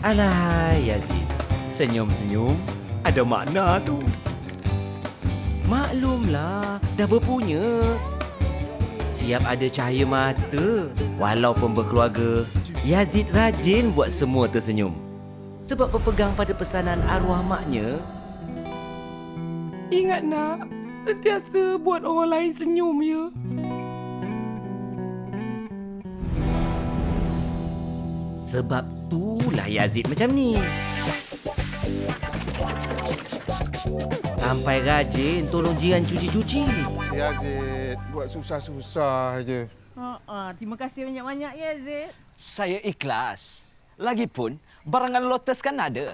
Alah, Yazid. Senyum-senyum ada makna tu. Maklumlah, dah berpunya. Siap ada cahaya mata. Walaupun berkeluarga, Yazid rajin buat semua tersenyum. Sebab berpegang pada pesanan arwah maknya. Ingat nak, sentiasa buat orang lain senyum ya. Sebab itulah Yazid macam ni. Sampai rajin tolong jiran cuci-cuci. Yazid, buat susah-susah je. Terima kasih banyak-banyak ya, Zed. Saya ikhlas. Lagipun, barangan Lotus kan ada.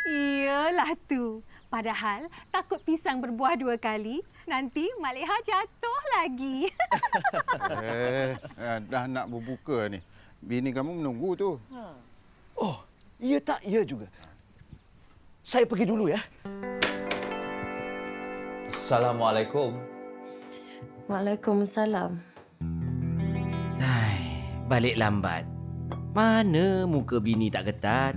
Iyalah tu. Padahal takut pisang berbuah 2 kali, nanti Mak Leha jatuh lagi. Dah nak berbuka ni. Bini kamu menunggu tu. Oh, ya tak ya juga. Saya pergi dulu ya. Assalamualaikum. Waalaikumsalam. Hai, balik lambat. Mana muka bini tak ketat?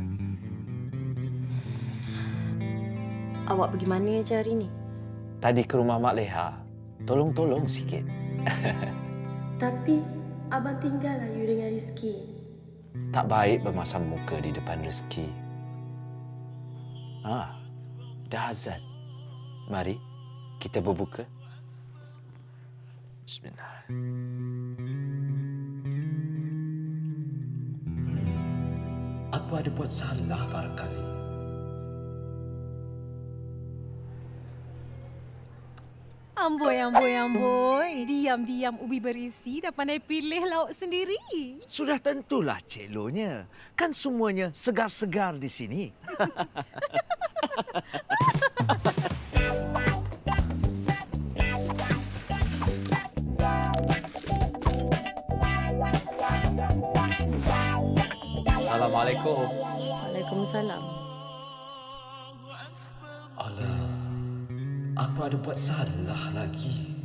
Awak pergi mana je hari ni? Tadi ke rumah Mak Leha. Tolong-tolong sikit. Tapi abang tinggallah you dengan Rizky. Tak baik bermasam muka di depan rezeki. Dah azan. Mari kita berbuka. Bismillah. Apa ada buat salah barangkali? Amboi. Diam-diam ubi berisi dah pandai pilih lauk sendiri. Sudah tentulah Cik Lonya. Kan semuanya segar-segar di sini. Assalamualaikum. Waalaikumsalam. Alah, apa ada buat salah lagi?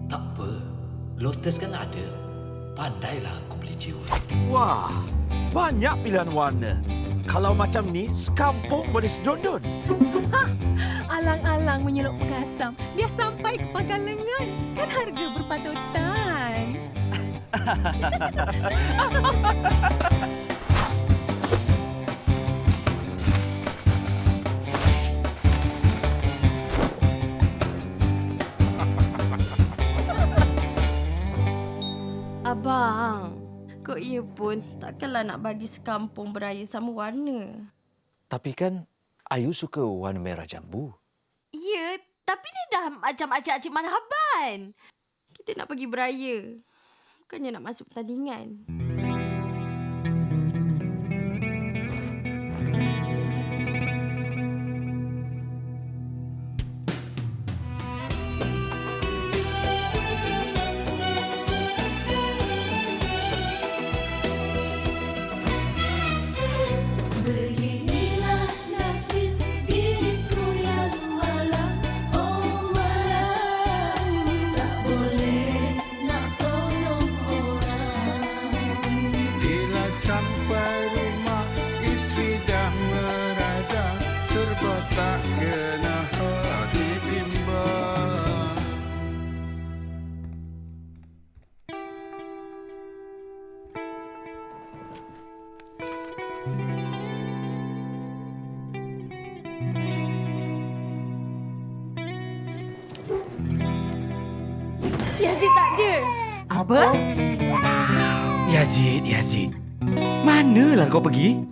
Tak apa, Lotus kan ada. Pandailah aku beli jiwa. Wah, banyak pilihan warna. Kalau macam ni, sekampung boleh sedondon. Alang-alang menyeluk perkasam. Biar sampai ke pangkal lengan. Kan harga berpatutan. Abang, kok ia pun takkanlah nak bagi sekampung beraya sama warna. Tapi kan Ayu suka warna merah jambu. Ya, tapi ni dah macam acik-acik marhaban. Kita nak pergi beraya. Bukannya nak masuk pertandingan. Beginilah nasib diriku yang walau, oh walau, tak boleh nak tolong orang. Bila sampai rumah, isteri dah merada, serba tak kena hati bimbang. Yazid tak ada. Apa? Yazid. Manalah kau pergi?